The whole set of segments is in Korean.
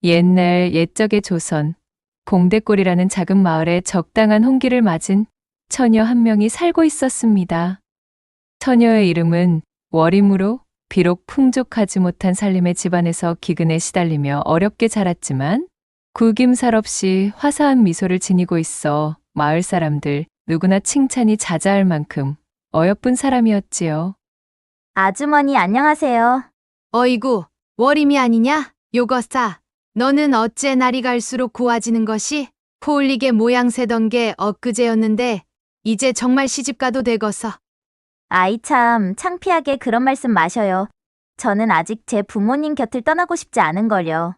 옛날 옛적의 조선, 봉대골이라는 작은 마을에 적당한 홍기를 맞은 처녀 한 명이 살고 있었습니다. 처녀의 이름은 월임으로 비록 풍족하지 못한 살림의 집안에서 기근에 시달리며 어렵게 자랐지만 구김살 없이 화사한 미소를 지니고 있어 마을 사람들 누구나 칭찬이 자자할 만큼 어여쁜 사람이었지요. 아주머니 안녕하세요. 어이구, 월임이 아니냐? 요거싸. 너는 어째 날이 갈수록 고와지는 것이? 코올리게 모양 새던 게 엊그제였는데 이제 정말 시집가도 되겠어. 아이 참 창피하게 그런 말씀 마셔요. 저는 아직 제 부모님 곁을 떠나고 싶지 않은걸요.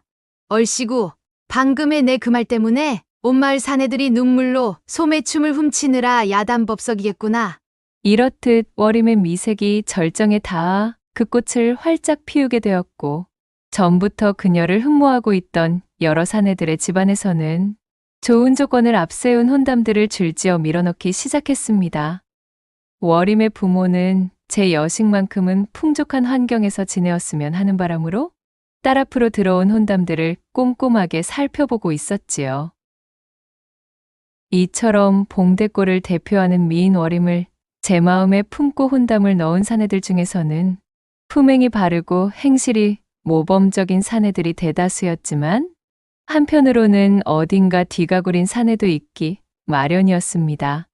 얼씨구, 방금의 내 그 말 때문에 온 마을 사내들이 눈물로 소매춤을 훔치느라 야단법석이겠구나. 이렇듯 월임의 미색이 절정에 닿아 그 꽃을 활짝 피우게 되었고 전부터 그녀를 흠모하고 있던 여러 사내들의 집안에서는 좋은 조건을 앞세운 혼담들을 줄지어 밀어넣기 시작했습니다. 월임의 부모는 제 여식만큼은 풍족한 환경에서 지내었으면 하는 바람으로 딸 앞으로 들어온 혼담들을 꼼꼼하게 살펴보고 있었지요. 이처럼 봉대골을 대표하는 미인 월임을 제 마음에 품고 혼담을 넣은 사내들 중에서는 품행이 바르고 행실이 모범적인 사내들이 대다수였지만 한편으로는 어딘가 뒤가 구린 사내도 있기 마련이었습니다.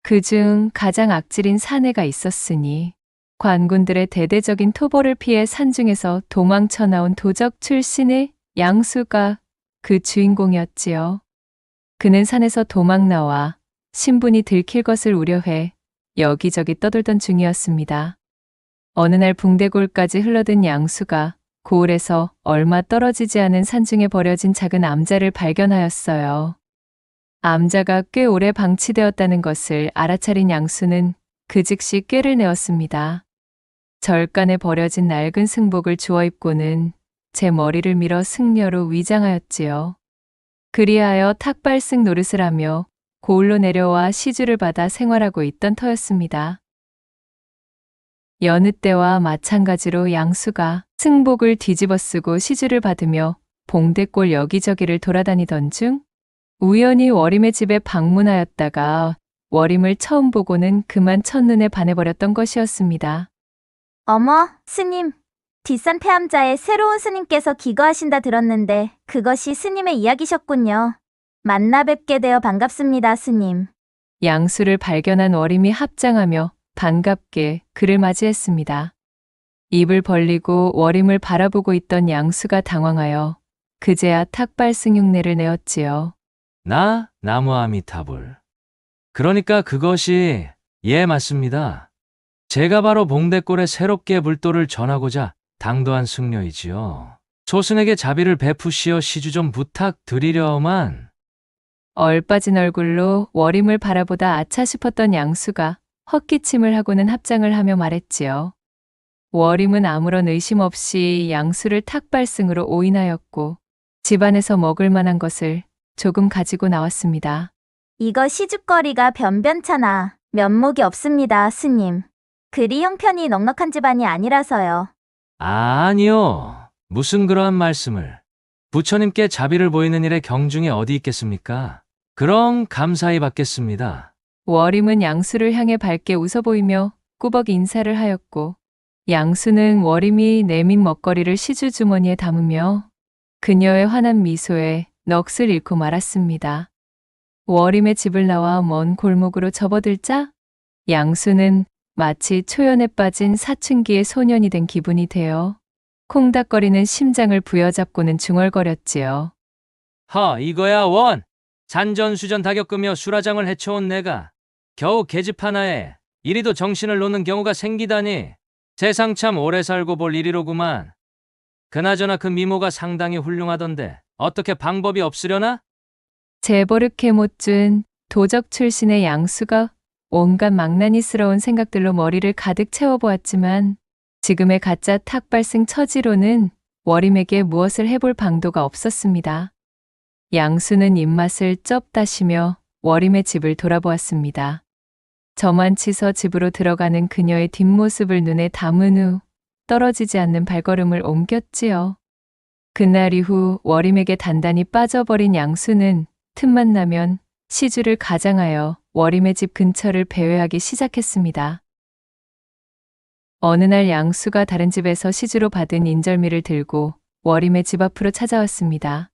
그중 가장 악질인 사내가 있었으니 관군들의 대대적인 토벌을 피해 산중에서 도망쳐 나온 도적 출신의 양수가 그 주인공이었지요. 그는 산에서 도망 나와 신분이 들킬 것을 우려해 여기저기 떠돌던 중이었습니다. 어느 날 붕대골까지 흘러든 양수가 고을에서 얼마 떨어지지 않은 산중에 버려진 작은 암자를 발견하였어요. 암자가 꽤 오래 방치되었다는 것을 알아차린 양수는 그 즉시 꾀를 내었습니다. 절간에 버려진 낡은 승복을 주워 입고는 제 머리를 밀어 승려로 위장하였지요. 그리하여 탁발승 노릇을 하며 고을로 내려와 시주를 받아 생활하고 있던 터였습니다. 여느 때와 마찬가지로 양수가 승복을 뒤집어 쓰고 시주를 받으며 봉대골 여기저기를 돌아다니던 중 우연히 월임의 집에 방문하였다가 월임을 처음 보고는 그만 첫눈에 반해버렸던 것이었습니다. 어머, 스님. 뒷산 폐암자에 새로운 스님께서 기거하신다 들었는데 그것이 스님의 이야기셨군요. 만나 뵙게 되어 반갑습니다, 스님. 양수를 발견한 월임이 합장하며 반갑게 그를 맞이했습니다. 입을 벌리고 월임을 바라보고 있던 양수가 당황하여 그제야 탁발승 흉내를 내었지요. 나 나무아미타불. 그러니까 그것이 예 맞습니다. 제가 바로 봉대골에 새롭게 불도를 전하고자 당도한 승려이지요. 소승에게 자비를 베푸시어 시주 좀 부탁드리려만. 얼빠진 얼굴로 월임을 바라보다 아차 싶었던 양수가 헛기침을 하고는 합장을 하며 말했지요. 월임은 아무런 의심 없이 양수를 탁발승으로 오인하였고 집안에서 먹을 만한 것을 조금 가지고 나왔습니다. 이거 시죽거리가 변변찮아. 면목이 없습니다, 스님. 그리 형편이 넉넉한 집안이 아니라서요. 아니요. 무슨 그러한 말씀을. 부처님께 자비를 보이는 일에 경중이 어디 있겠습니까? 그럼 감사히 받겠습니다. 월임은 양수를 향해 밝게 웃어 보이며 꾸벅 인사를 하였고 양수는 월임이 내민 먹거리를 시주 주머니에 담으며 그녀의 환한 미소에 넋을 잃고 말았습니다. 월임의 집을 나와 먼 골목으로 접어들자 양수는 마치 초연에 빠진 사춘기의 소년이 된 기분이 되어 콩닥거리는 심장을 부여잡고는 중얼거렸지요. 이거야 원. 산전수전 다겪으며 수라장을 헤쳐온 내가 겨우 계집 하나에 이리도 정신을 놓는 경우가 생기다니 세상 참 오래 살고 볼 일이로구만. 그나저나 그 미모가 상당히 훌륭하던데 어떻게 방법이 없으려나? 재버릇해 못 준 도적 출신의 양수가 온갖 망나니스러운 생각들로 머리를 가득 채워보았지만 지금의 가짜 탁발승 처지로는 월임에게 무엇을 해볼 방도가 없었습니다. 양수는 입맛을 쩝 다시며 월임의 집을 돌아보았습니다. 저만치서 집으로 들어가는 그녀의 뒷모습을 눈에 담은 후 떨어지지 않는 발걸음을 옮겼지요. 그날 이후 워림에게 단단히 빠져버린 양수는 틈만 나면 시주를 가장하여 워림의 집 근처를 배회하기 시작했습니다. 어느 날 양수가 다른 집에서 시주로 받은 인절미를 들고 워림의 집 앞으로 찾아왔습니다.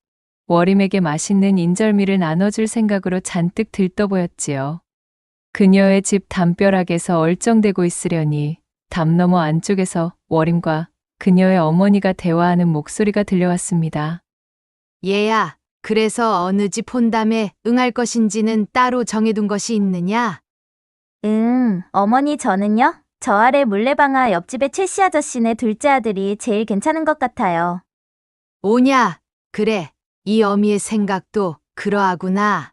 워림에게 맛있는 인절미를 나눠줄 생각으로 잔뜩 들떠 보였지요. 그녀의 집 담벼락에서 얼쩡대고 있으려니 담 너머 안쪽에서 워림과 그녀의 어머니가 대화하는 목소리가 들려왔습니다. 얘야, 그래서 어느 집 혼담에 응할 것인지는 따로 정해둔 것이 있느냐? 어머니 저는요? 저 아래 물레방아 옆집의 최씨 아저씨네 둘째 아들이 제일 괜찮은 것 같아요. 오냐? 그래, 이 어미의 생각도 그러하구나.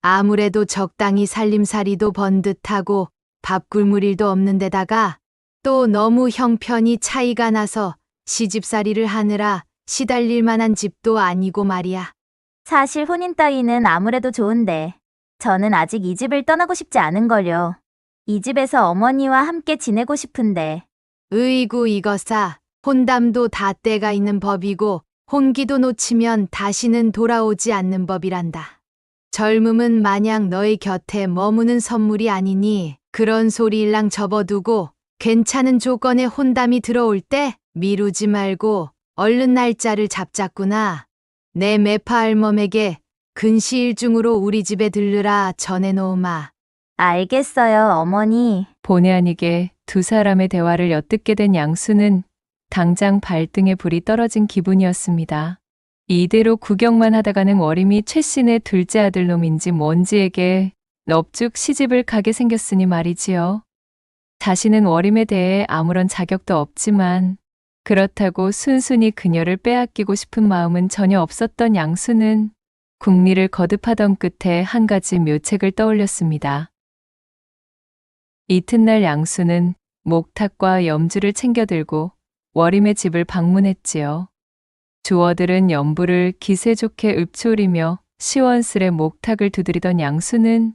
아무래도 적당히 살림살이도 번듯하고 밥 굶을 일도 없는 데다가 또 너무 형편이 차이가 나서 시집살이를 하느라 시달릴 만한 집도 아니고 말이야. 사실 혼인 따위는 아무래도 좋은데 저는 아직 이 집을 떠나고 싶지 않은걸요. 이 집에서 어머니와 함께 지내고 싶은데. 으이구 이거사, 혼담도 다 때가 있는 법이고 혼기도 놓치면 다시는 돌아오지 않는 법이란다. 젊음은 마냥 너의 곁에 머무는 선물이 아니니 그런 소리 일랑 접어두고 괜찮은 조건의 혼담이 들어올 때 미루지 말고 얼른 날짜를 잡자꾸나. 내 매파 할멈에게 근시일 중으로 우리 집에 들르라 전해놓으마. 알겠어요, 어머니. 본의 아니게 두 사람의 대화를 엿듣게 된 양수는 당장 발등에 불이 떨어진 기분이었습니다. 이대로 구경만 하다가는 워림이 최씨네 둘째 아들 놈인지 뭔지에게 넙죽 시집을 가게 생겼으니 말이지요. 자신은 워림에 대해 아무런 자격도 없지만 그렇다고 순순히 그녀를 빼앗기고 싶은 마음은 전혀 없었던 양수는 궁리를 거듭하던 끝에 한 가지 묘책을 떠올렸습니다. 이튿날 양수는 목탁과 염주를 챙겨 들고 워림의 집을 방문했지요. 조어들은 연부를 기세 좋게 읊조리며 시원스레 목탁을 두드리던 양수는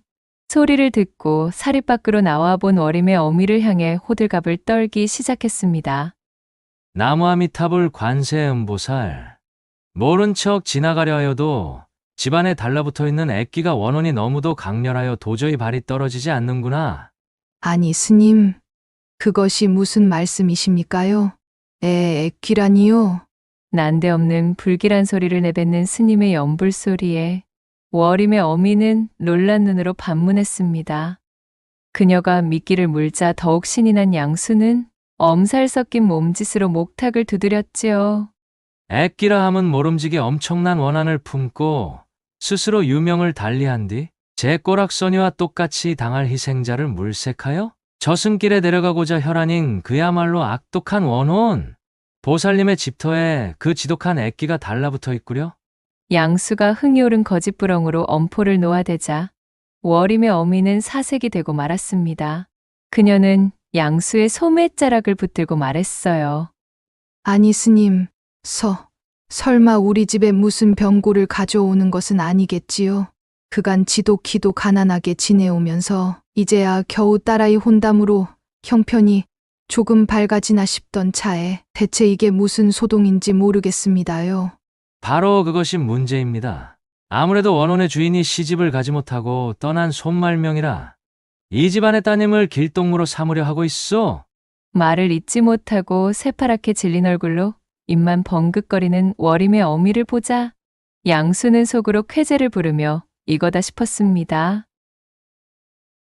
소리를 듣고 사립 밖으로 나와 본 워림의 어미를 향해 호들갑을 떨기 시작했습니다. 나무아미타불 관세음보살. 모른 척 지나가려 하여도 집안에 달라붙어 있는 액기가 원혼이 너무도 강렬하여 도저히 발이 떨어지지 않는구나. 아니 스님, 그것이 무슨 말씀이십니까요? 액기라니요? 난데없는 불길한 소리를 내뱉는 스님의 연불소리에 워림의 어미는 놀란 눈으로 반문했습니다. 그녀가 미끼를 물자 더욱 신이 난 양수는 엄살 섞인 몸짓으로 목탁을 두드렸지요. 액기라 함은 모름지기 엄청난 원한을 품고 스스로 유명을 달리한 뒤 제 꼬락서니와 똑같이 당할 희생자를 물색하여 저승길에 내려가고자 혈안인 그야말로 악독한 원혼. 보살님의 집터에 그 지독한 액기가 달라붙어 있구려. 양수가 흥이 오른 거짓부렁으로 엄포를 놓아대자 워림의 어미는 사색이 되고 말았습니다. 그녀는 양수의 소매자락을 붙들고 말했어요. 아니 스님, 설마 우리 집에 무슨 병고를 가져오는 것은 아니겠지요? 그간 지독히도 가난하게 지내오면서 이제야 겨우 딸아이 혼담으로 형편이 조금 밝아지나 싶던 차에 대체 이게 무슨 소동인지 모르겠습니다요. 바로 그것이 문제입니다. 아무래도 원혼의 주인이 시집을 가지 못하고 떠난 손말명이라 이 집안의 따님을 길동무로 삼으려 하고 있어. 말을 잇지 못하고 새파랗게 질린 얼굴로 입만 벙긋거리는 워림의 어미를 보자 양수는 속으로 쾌재를 부르며 이거다 싶었습니다.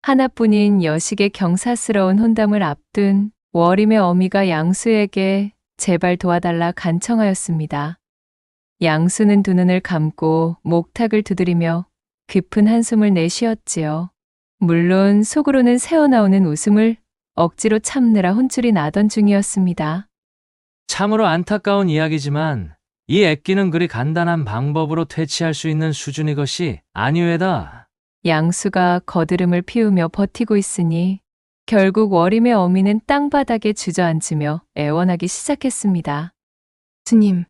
하나뿐인 여식의 경사스러운 혼담을 앞둔 워림의 어미가 양수에게 제발 도와달라 간청하였습니다. 양수는 두 눈을 감고 목탁을 두드리며 깊은 한숨을 내쉬었지요. 물론 속으로는 새어나오는 웃음을 억지로 참느라 혼쭐이 나던 중이었습니다. 참으로 안타까운 이야기지만 이 액기는 그리 간단한 방법으로 퇴치할 수 있는 수준의 것이 아니외다. 양수가 거드름을 피우며 버티고 있으니 결국 워림의 어미는 땅바닥에 주저앉으며 애원하기 시작했습니다. 스님,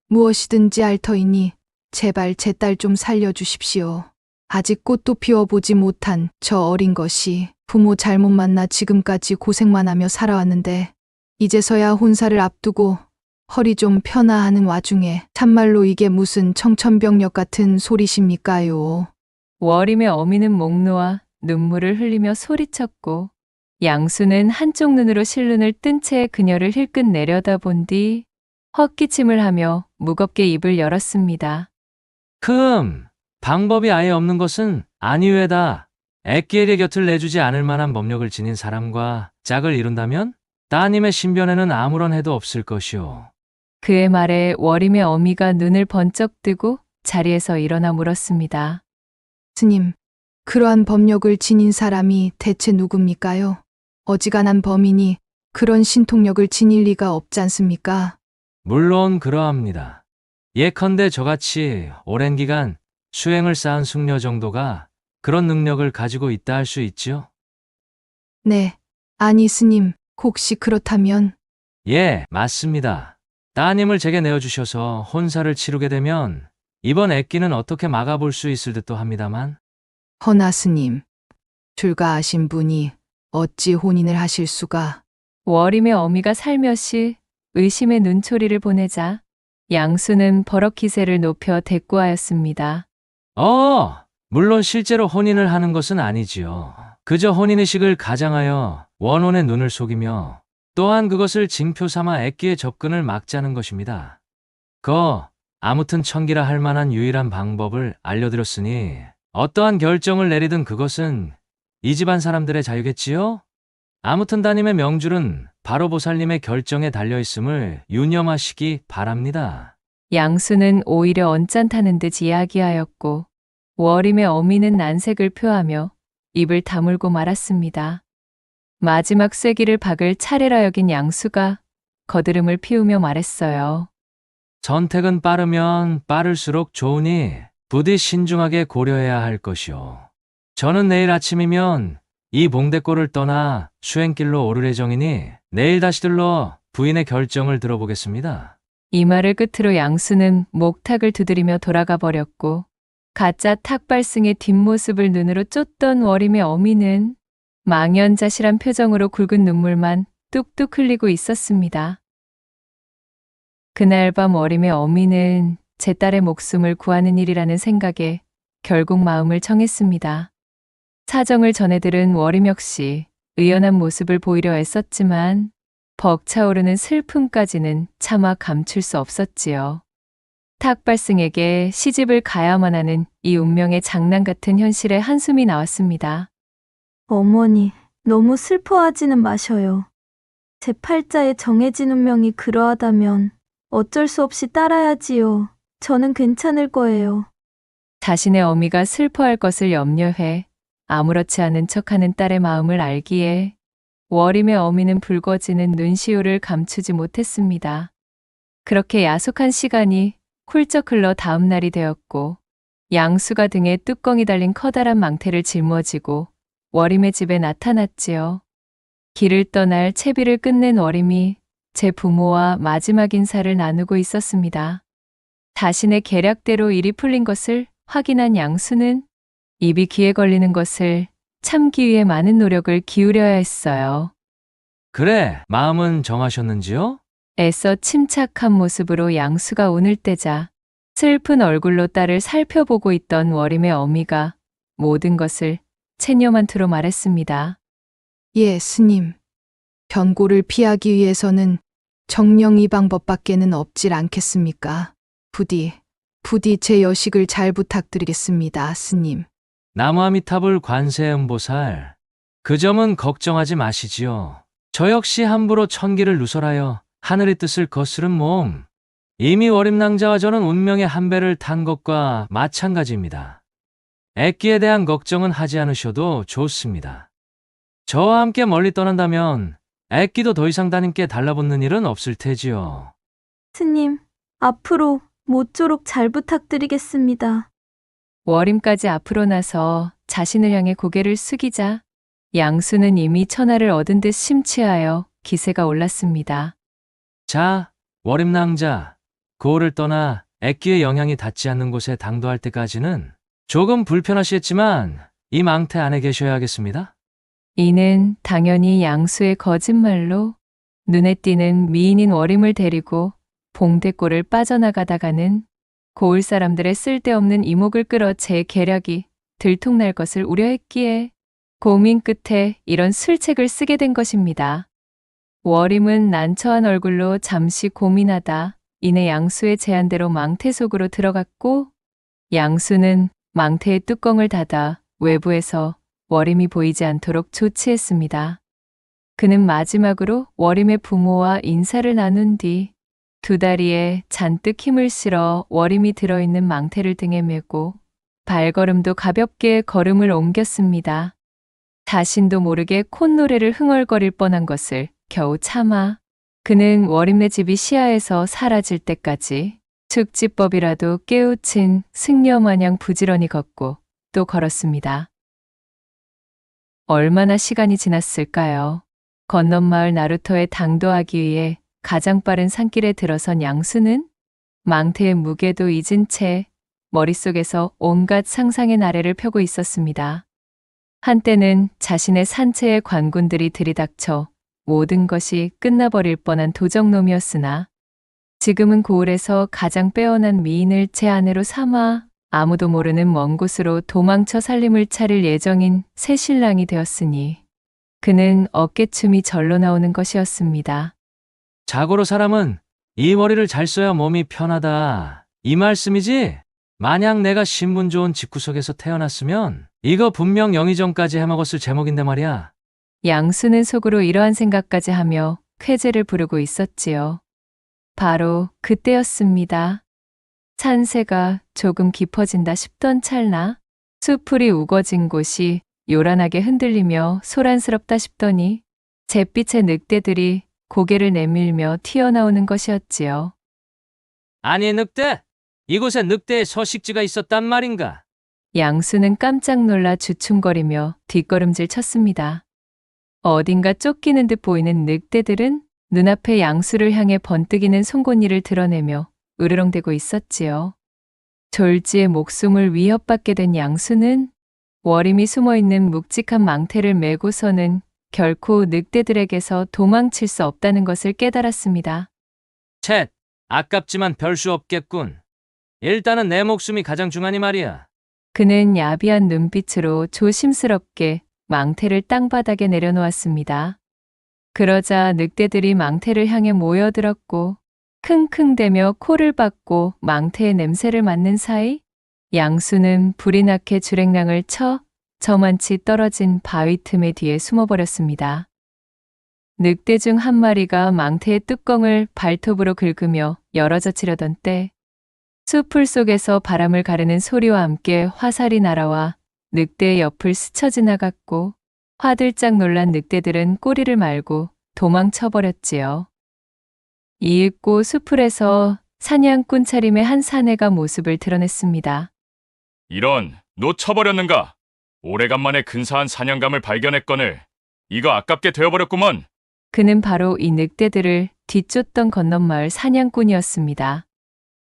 무엇이든지 알 터이니 제발 제 딸 좀 살려주십시오. 아직 꽃도 피워보지 못한 저 어린 것이 부모 잘못 만나 지금까지 고생만 하며 살아왔는데 이제서야 혼사를 앞두고 허리 좀 펴나 하는 와중에 참말로 이게 무슨 청천벽력 같은 소리십니까요? 워림의 어미는 목 놓아 눈물을 흘리며 소리쳤고 양수는 한쪽 눈으로 실눈을 뜬 채 그녀를 힐끗 내려다본 뒤 헛기침을 하며 무겁게 입을 열었습니다. 방법이 아예 없는 것은 아니외다. 애끼에게 곁을 내주지 않을 만한 법력을 지닌 사람과 짝을 이룬다면 따님의 신변에는 아무런 해도 없을 것이오. 그의 말에 워림의 어미가 눈을 번쩍 뜨고 자리에서 일어나 물었습니다. 스님, 그러한 법력을 지닌 사람이 대체 누굽니까요? 어지간한 범인이 그런 신통력을 지닐 리가 없지 않습니까? 물론 그러합니다. 예컨대 저같이 오랜 기간 수행을 쌓은 숙녀 정도가 그런 능력을 가지고 있다 할 수 있지요? 네. 아니, 스님, 혹시 그렇다면 예, 맞습니다. 따님을 제게 내어주셔서 혼사를 치르게 되면 이번 애끼는 어떻게 막아볼 수 있을 듯도 합니다만 허나 스님, 출가하신 분이 어찌 혼인을 하실 수가? 워림의 어미가 살며시 의심의 눈초리를 보내자 양수는 버럭 기세를 높여 대꾸하였습니다. 물론 실제로 혼인을 하는 것은 아니지요. 그저 혼인의식을 가장하여 원혼의 눈을 속이며 또한 그것을 징표 삼아 애끼의 접근을 막자는 것입니다. 아무튼 천기라 할 만한 유일한 방법을 알려드렸으니 어떠한 결정을 내리든 그것은 이 집안 사람들의 자유겠지요? 아무튼 따님의 명줄은 바로 보살님의 결정에 달려있음을 유념하시기 바랍니다. 양수는 오히려 언짢다는 듯 이야기하였고 워림의 어미는 난색을 표하며 입을 다물고 말았습니다. 마지막 쐐기를 박을 차례라 여긴 양수가 거드름을 피우며 말했어요. 선택은 빠르면 빠를수록 좋으니 부디 신중하게 고려해야 할 것이오. 저는 내일 아침이면 이 봉대골을 떠나 수행길로 오를 예정이니 내일 다시 들러 부인의 결정을 들어보겠습니다. 이 말을 끝으로 양수는 목탁을 두드리며 돌아가 버렸고 가짜 탁발승의 뒷모습을 눈으로 쫓던 워림의 어미는 망연자실한 표정으로 굵은 눈물만 뚝뚝 흘리고 있었습니다. 그날 밤 워림의 어미는 제 딸의 목숨을 구하는 일이라는 생각에 결국 마음을 정했습니다. 사정을 전해들은 워림 역시 의연한 모습을 보이려 애썼지만 벅차오르는 슬픔까지는 차마 감출 수 없었지요. 탁발승에게 시집을 가야만 하는 이 운명의 장난 같은 현실에 한숨이 나왔습니다. 어머니, 너무 슬퍼하지는 마셔요. 제 팔자에 정해진 운명이 그러하다면 어쩔 수 없이 따라야지요. 저는 괜찮을 거예요. 자신의 어미가 슬퍼할 것을 염려해 아무렇지 않은 척하는 딸의 마음을 알기에 워림의 어미는 붉어지는 눈시울을 감추지 못했습니다. 그렇게 야속한 시간이 훌쩍 흘러 다음 날이 되었고 양수가 등에 뚜껑이 달린 커다란 망태를 짊어지고 워림의 집에 나타났지요. 길을 떠날 채비를 끝낸 워림이 제 부모와 마지막 인사를 나누고 있었습니다. 자신의 계략대로 일이 풀린 것을 확인한 양수는 입이 귀에 걸리는 것을 참기 위해 많은 노력을 기울여야 했어요. 그래, 마음은 정하셨는지요? 애써 침착한 모습으로 양수가 운을 떼자 슬픈 얼굴로 딸을 살펴보고 있던 워림의 어미가 모든 것을 체념한투로 말했습니다. 예, 스님. 변고를 피하기 위해서는 정령 이 방법밖에는 없질 않겠습니까? 부디 제 여식을 잘 부탁드리겠습니다, 스님. 나무아미타불 관세음보살, 그 점은 걱정하지 마시지요. 저 역시 함부로 천기를 누설하여 하늘의 뜻을 거스른 몸, 이미 워림낭자와 저는 운명의 한 배를 탄 것과 마찬가지입니다. 애끼에 대한 걱정은 하지 않으셔도 좋습니다. 저와 함께 멀리 떠난다면 애끼도 더 이상 따님께 달라붙는 일은 없을 테지요. 스님, 앞으로 모쪼록 잘 부탁드리겠습니다. 워림까지 앞으로 나서 자신을 향해 고개를 숙이자 양수는 이미 천하를 얻은 듯 심취하여 기세가 올랐습니다. 자, 워림낭자, 고을을 떠나 애끼의 영향이 닿지 않는 곳에 당도할 때까지는 조금 불편하시겠지만 이 망태 안에 계셔야 하겠습니다. 이는 당연히 양수의 거짓말로 눈에 띄는 미인인 워림을 데리고 봉대골을 빠져나가다가는 고을 사람들의 쓸데없는 이목을 끌어 제 계략이 들통날 것을 우려했기에 고민 끝에 이런 술책을 쓰게 된 것입니다. 워림은 난처한 얼굴로 잠시 고민하다 이내 양수의 제안대로 망태 속으로 들어갔고 양수는 망태의 뚜껑을 닫아 외부에서 워림이 보이지 않도록 조치했습니다. 그는 마지막으로 워림의 부모와 인사를 나눈 뒤 두 다리에 잔뜩 힘을 실어 워림이 들어있는 망태를 등에 메고 발걸음도 가볍게 걸음을 옮겼습니다. 자신도 모르게 콧노래를 흥얼거릴 뻔한 것을 겨우 참아 그는 워림네 집이 시야에서 사라질 때까지 축지법이라도 깨우친 승려 마냥 부지런히 걷고 또 걸었습니다. 얼마나 시간이 지났을까요? 건넌마을 나루터에 당도하기 위해 가장 빠른 산길에 들어선 양수는 망태의 무게도 잊은 채 머릿속에서 온갖 상상의 나래를 펴고 있었습니다. 한때는 자신의 산채의 관군들이 들이닥쳐 모든 것이 끝나버릴 뻔한 도적놈이었으나 지금은 고을에서 가장 빼어난 미인을 제 아내로 삼아 아무도 모르는 먼 곳으로 도망쳐 살림을 차릴 예정인 새 신랑이 되었으니 그는 어깨춤이 절로 나오는 것이었습니다. 자고로 사람은 이 머리를 잘 써야 몸이 편하다. 이 말씀이지? 만약 내가 신분 좋은 집구석에서 태어났으면 이거 분명 영의정까지 해먹었을 제목인데 말이야. 양수는 속으로 이러한 생각까지 하며 쾌재를 부르고 있었지요. 바로 그때였습니다. 산세가 조금 깊어진다 싶던 찰나 수풀이 우거진 곳이 요란하게 흔들리며 소란스럽다 싶더니 잿빛의 늑대들이 고개를 내밀며 튀어나오는 것이었지요. 아니 늑대? 이곳에 늑대의 서식지가 있었단 말인가? 양수는 깜짝 놀라 주춤거리며 뒷걸음질 쳤습니다. 어딘가 쫓기는 듯 보이는 늑대들은 눈앞에 양수를 향해 번뜩이는 송곳니를 드러내며 으르렁대고 있었지요. 졸지에 목숨을 위협받게 된 양수는 워림이 숨어있는 묵직한 망태를 메고서는 결코 늑대들에게서 도망칠 수 없다는 것을 깨달았습니다. 쳇, 아깝지만 별 수 없겠군. 일단은 내 목숨이 가장 중하니 말이야. 그는 야비한 눈빛으로 조심스럽게 망태를 땅바닥에 내려놓았습니다. 그러자 늑대들이 망태를 향해 모여들었고 킁킁대며 코를 박고 망태의 냄새를 맡는 사이 양수는 불이 나게 주랭랑을 쳐 저만치 떨어진 바위 틈의 뒤에 숨어버렸습니다. 늑대 중 한 마리가 망태의 뚜껑을 발톱으로 긁으며 열어젖히려던 때 수풀 속에서 바람을 가르는 소리와 함께 화살이 날아와 늑대의 옆을 스쳐 지나갔고 화들짝 놀란 늑대들은 꼬리를 말고 도망쳐버렸지요. 이윽고 수풀에서 사냥꾼 차림의 한 사내가 모습을 드러냈습니다. 이런, 놓쳐버렸는가? 오래간만에 근사한 사냥감을 발견했거늘. 이거 아깝게 되어버렸구먼. 그는 바로 이 늑대들을 뒤쫓던 건넌마을 사냥꾼이었습니다.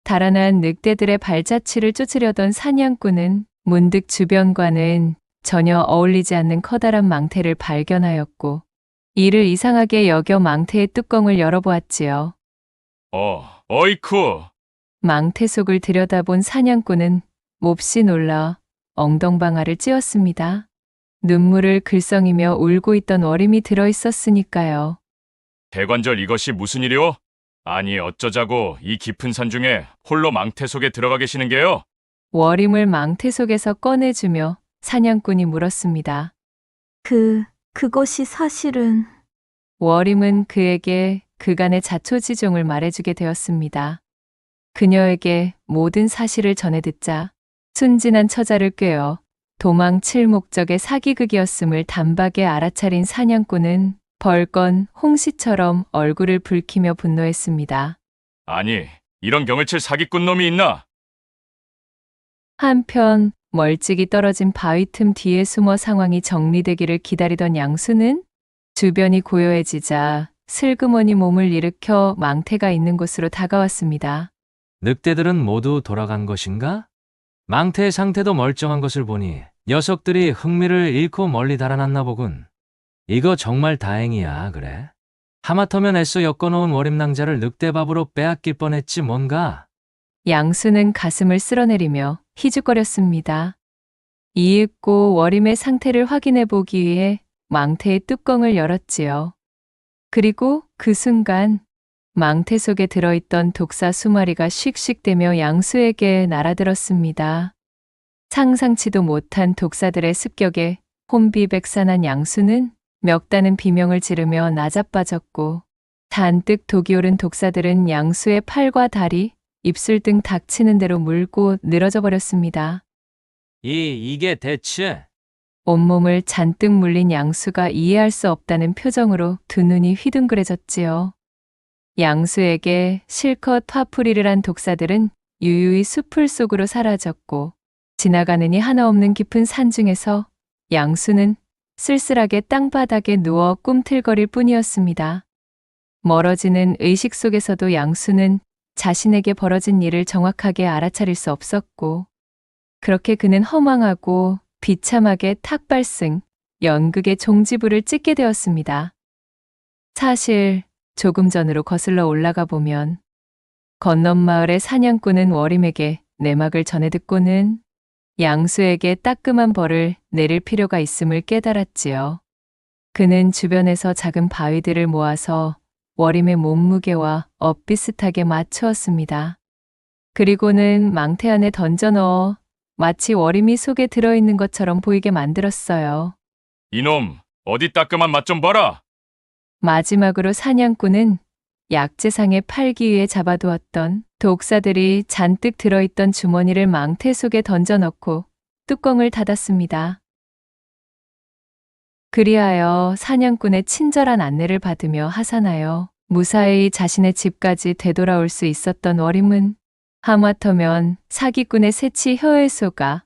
달아난 늑대들의 발자취를 쫓으려던 사냥꾼은 문득 주변과는 전혀 어울리지 않는 커다란 망태를 발견하였고 이를 이상하게 여겨 망태의 뚜껑을 열어보았지요. 어이쿠. 망태 속을 들여다본 사냥꾼은 몹시 놀라 엉덩방아를 찧었습니다. 눈물을 글썽이며 울고 있던 워림이 들어있었으니까요. 대관절 이것이 무슨 일이오? 아니 어쩌자고 이 깊은 산 중에 홀로 망태 속에 들어가 계시는 게요? 워림을 망태 속에서 꺼내주며 사냥꾼이 물었습니다. 그것이 사실은... 워림은 그에게 그간의 자초지종을 말해주게 되었습니다. 그녀에게 모든 사실을 전해 듣자 순진한 처자를 꿰어 도망칠 목적의 사기극이었음을 단박에 알아차린 사냥꾼은 벌건 홍시처럼 얼굴을 붉히며 분노했습니다. 아니, 이런 경을 칠 사기꾼 놈이 있나? 한편 멀찍이 떨어진 바위 틈 뒤에 숨어 상황이 정리되기를 기다리던 양수는 주변이 고요해지자 슬그머니 몸을 일으켜 망태가 있는 곳으로 다가왔습니다. 늑대들은 모두 돌아간 것인가? 망태의 상태도 멀쩡한 것을 보니 녀석들이 흥미를 잃고 멀리 달아났나 보군. 이거 정말 다행이야, 그래? 하마터면 애써 엮어놓은 월임낭자를 늑대밥으로 빼앗길 뻔했지 뭔가. 양수는 가슴을 쓸어내리며 희죽거렸습니다. 이윽고 월임의 상태를 확인해 보기 위해 망태의 뚜껑을 열었지요. 그리고 그 순간 망태 속에 들어있던 독사 수마리가 씩씩대며 양수에게 날아들었습니다. 상상치도 못한 독사들의 습격에 혼비백산한 양수는 멱다는 비명을 지르며 나자빠졌고 잔뜩 독이 오른 독사들은 양수의 팔과 다리, 입술 등 닥치는 대로 물고 늘어져 버렸습니다. 이게 대체? 온몸을 잔뜩 물린 양수가 이해할 수 없다는 표정으로 두 눈이 휘둥그레졌지요. 양수에게 실컷 화풀이를 한 독사들은 유유히 숲을 속으로 사라졌고 지나가느니 하나 없는 깊은 산중에서 양수는 쓸쓸하게 땅바닥에 누워 꿈틀거릴 뿐이었습니다. 멀어지는 의식 속에서도 양수는 자신에게 벌어진 일을 정확하게 알아차릴 수 없었고 그렇게 그는 허망하고 비참하게 탁발승, 연극의 종지부를 찍게 되었습니다. 사실 조금 전으로 거슬러 올라가 보면 건넌마을의 사냥꾼은 월임에게 내막을 전해 듣고는 양수에게 따끔한 벌을 내릴 필요가 있음을 깨달았지요. 그는 주변에서 작은 바위들을 모아서 월임의 몸무게와 엇비슷하게 맞추었습니다. 그리고는 망태 안에 던져 넣어 마치 월임이 속에 들어있는 것처럼 보이게 만들었어요. 이놈, 어디 따끔한 맛 좀 봐라. 마지막으로 사냥꾼은 약재상의 팔기 위해 잡아두었던 독사들이 잔뜩 들어있던 주머니를 망태 속에 던져 넣고 뚜껑을 닫았습니다. 그리하여 사냥꾼의 친절한 안내를 받으며 하산하여 무사히 자신의 집까지 되돌아올 수 있었던 월임은 하마터면 사기꾼의 새치 혀에소가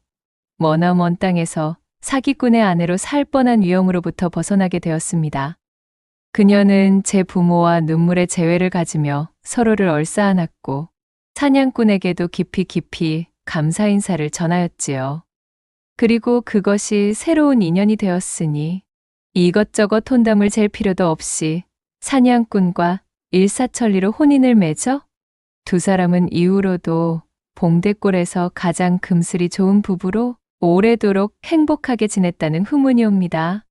머나먼 땅에서 사기꾼의 아내로 살 뻔한 위험으로부터 벗어나게 되었습니다. 그녀는 제 부모와 눈물의 재회를 가지며 서로를 얼싸안았고 사냥꾼에게도 깊이 감사 인사를 전하였지요. 그리고 그것이 새로운 인연이 되었으니 이것저것 혼담을 잴 필요도 없이 사냥꾼과 일사천리로 혼인을 맺어 두 사람은 이후로도 봉대골에서 가장 금슬이 좋은 부부로 오래도록 행복하게 지냈다는 후문이 옵니다.